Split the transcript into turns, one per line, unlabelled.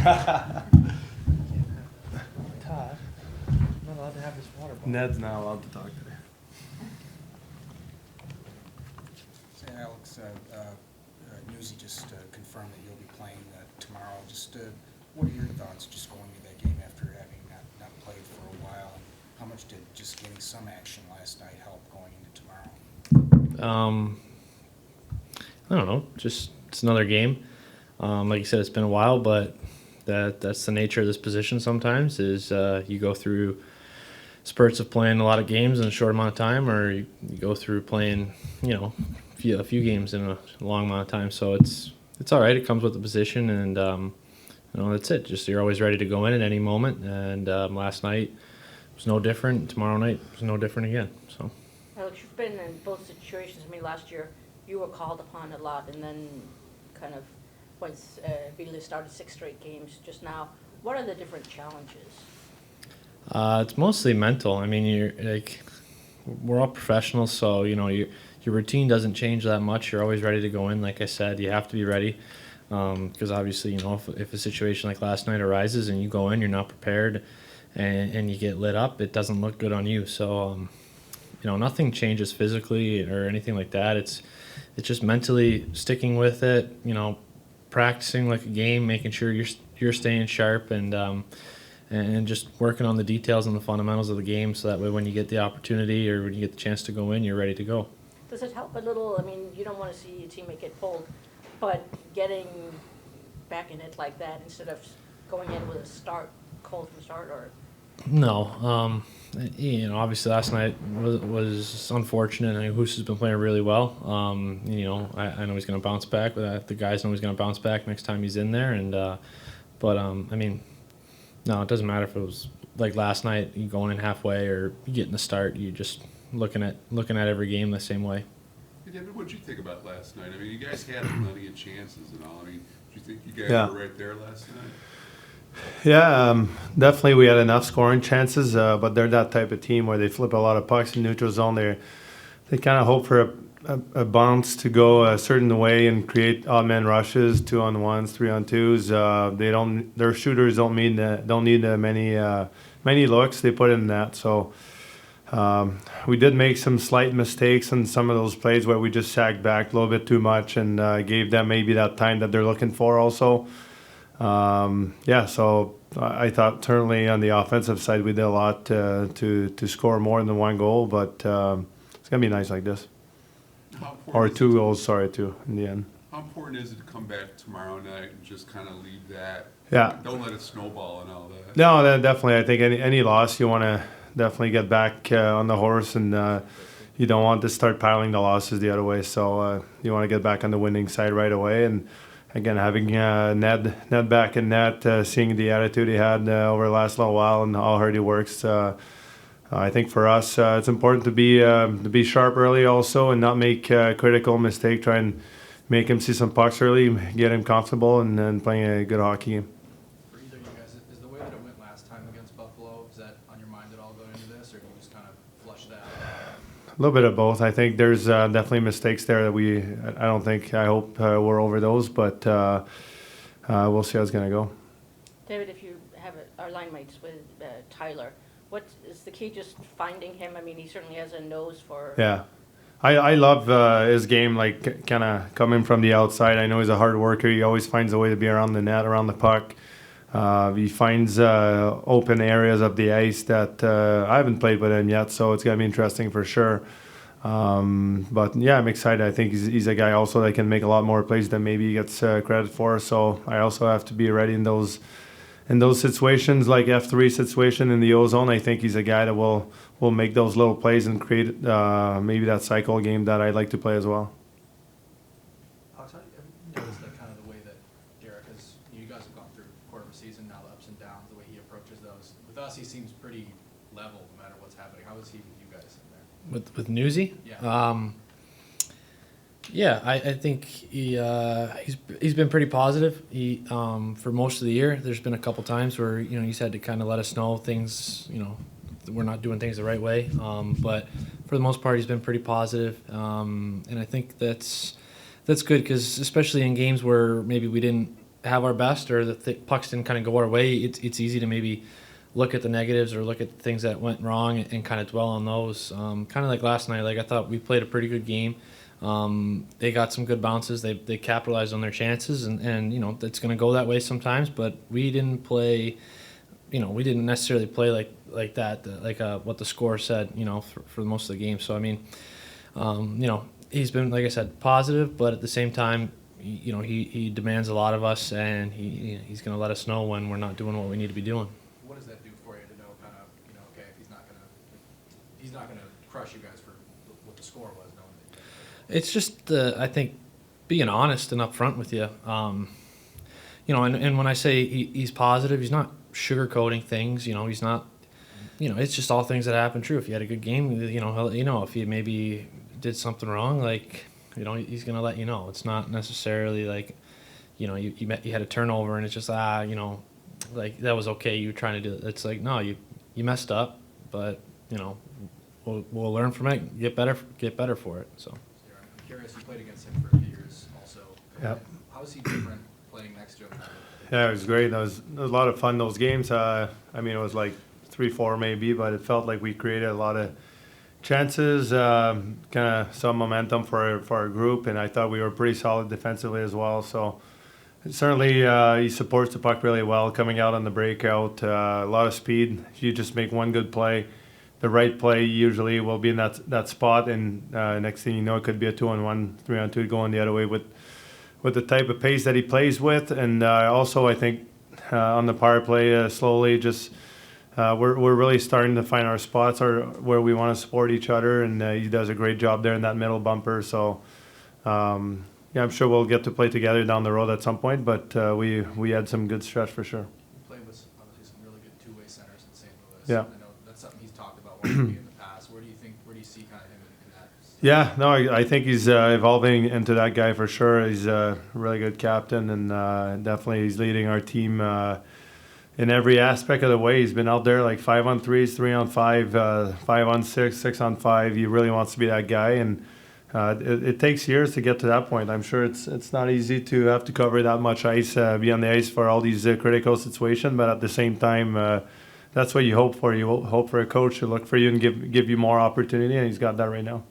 Todd, I'm not allowed to have this water bottle.
Ned's not allowed to talk today.
Say, Alex, Newsy just confirmed that you'll be playing tomorrow. Just what are your thoughts just going into that game after having not played for a while? And how much did just getting some action last night help going into tomorrow?
I don't know. Just it's another game. Like you said, it's been a while, but that's the nature of this position. Sometimes is you go through spurts of playing a lot of games in a short amount of time, or you go through playing a few games in a long amount of time. So it's all right. It comes with the position, and that's it. Just you're always ready to go in at any moment. And last night was no different. Tomorrow night was no different again. So.
Alex, you've been in both situations. I mean, last year you were called upon a lot, and then kind of once Vila started 6 straight games just now. What are the different challenges?
It's mostly mental. I mean, we're all professionals, so your routine doesn't change that much. You're always ready to go in. Like I said, you have to be ready because obviously, if a situation like last night arises and you go in, you're not prepared, and you get lit up, it doesn't look good on you. So, nothing changes physically or anything like that. It's just mentally sticking with it. Practicing like a game, making sure you're staying sharp, and just working on the details and the fundamentals of the game, so that way when you get the opportunity or when you get the chance to go in, you're ready to go.
Does it help a little? I mean, you don't want to see your teammate get pulled, but getting back in it like that instead of going in with a cold from start, or
No, obviously last night was unfortunate. I mean, Hoos has been playing really well. I know he's going to bounce back. The guys know he's going to bounce back next time he's in there. And but I mean, no, it doesn't matter if it was like last night. You going in halfway or you getting the start. You just looking at every game the same way.
Hey, David, what did you think about last night? I mean, you guys had plenty of chances and all. I mean, do you think you guys were right there last night?
Yeah, definitely we had enough scoring chances, but they're that type of team where they flip a lot of pucks in neutral zone. They kind of hope for a bounce to go a certain way and create odd man rushes, 2-on-1s, 3-on-2s. Their shooters don't need many looks. They put in that. So we did make some slight mistakes in some of those plays where we just sagged back a little bit too much and gave them maybe that time that they're looking for also. So I thought certainly on the offensive side we did a lot to score more than one goal, but it's going to be nice like this. Or 2 goals, two in the end.
How important is it to come back tomorrow night and just kind of leave that?
Yeah.
Don't let it snowball and all that.
No, definitely. I think any loss, you want to definitely get back on the horse, and you don't want to start piling the losses the other way. So you want to get back on the winning side right away. And again, having Ned back in net, seeing the attitude he had over the last little while and how hard he works, I think for us it's important to be sharp early also and not make a critical mistake. Try and make him see some pucks early, get him comfortable, and then playing a good hockey game.
For either of you guys, is the way that it went last time against Buffalo, is that on your mind at all going into this, or do you just kind of flush that out?
A little bit of both. I think there's definitely mistakes there that I hope we're over those, but we'll see how it's going to go.
David, if you have our line mates with Tyler, what is the key? Just finding him? I mean, he certainly has a nose for.
Yeah. I love his game, like kind of coming from the outside. I know he's a hard worker. He always finds a way to be around the net, around the puck. He finds open areas of the ice that I haven't played with him yet, so it's going to be interesting for sure. But yeah, I'm excited. I think he's a guy also that can make a lot more plays than maybe he gets credit for. So I also have to be ready in those situations, like F3 situation in the O zone. I think he's a guy that will make those little plays and create maybe that cycle game that I'd like to play as well.
Alex, have you noticed that kind of the way that Derek has, you guys have gone through a quarter of a season now, the ups and downs, the way he approaches those. With us, he seems pretty level no matter what's happening. How is he with you guys in there?
With Newsy?
Yeah.
I think he's been pretty positive. He for most of the year, there's been a couple times where he's had to kind of let us know things. We're not doing things the right way. But for the most part, he's been pretty positive. And I think that's good because especially in games where maybe we didn't have our best or the pucks didn't kind of go our way, it's easy to maybe look at the negatives or look at the things that went wrong and kind of dwell on those. Kind of like last night, like I thought we played a pretty good game. They got some good bounces. They capitalized on their chances, and you know, it's going to go that way sometimes. But we didn't play, you know, we didn't necessarily play like that, like what the score said, you know, for most of the game. So I mean, you know, he's been, like I said, positive, but at the same time, you know, he demands a lot of us, and he's going to let us know when we're not doing what we need to be doing.
What does that do for you to know, kind of, you know, okay, if he's not gonna crush you guys for what the score was, knowing that you guys
It's just, I think, being honest and upfront with you. You know, and when I say he's positive, he's not sugarcoating things. You know, he's not. You know, it's just all things that happen. True. If you had a good game, you know, he'll, you know, if you maybe did something wrong, like, you know, he's gonna let you know. It's not necessarily like, you know, you had a turnover and it's just you know, like that was okay. You were trying to do it. It's like, no, you messed up, but you know, we'll learn from it. Get better for it. So.
I'm curious, you played against him for a few years also.
Yep.
How is he different playing next to him?
Yeah, it was great. It was a lot of fun, those games. I mean, it was like 3-4 maybe, but it felt like we created a lot of chances, kind of some momentum for our group, and I thought we were pretty solid defensively as well. So certainly he supports the puck really well, coming out on the breakout, a lot of speed. If you just make one good play, the right play usually will be in that spot, and next thing you know, it could be a 2-on-1, 3-on-2 going the other way with the type of pace that he plays with. And also I think on the power play, slowly just we're really starting to find our spots or where we want to support each other, and he does a great job there in that middle bumper. So yeah, I'm sure we'll get to play together down the road at some point, but we had some good stretch for sure.
You played with obviously some really good two-way centers in St. Louis.
Yeah.
I know that's something he's talked about wanting to be in the past. Where do you see kind of him in that?
Yeah, no, I think he's evolving into that guy for sure. He's a really good captain, and definitely he's leading our team in every aspect of the way. He's been out there like 5-on-3s, 3-on-5, 5-on-6, 6-on-5. He really wants to be that guy, and it takes years to get to that point. I'm sure it's not easy to have to cover that much ice, be on the ice for all these critical situations, but at the same time, that's what you hope for. You hope for a coach to look for you and give you more opportunity, and he's got that right now.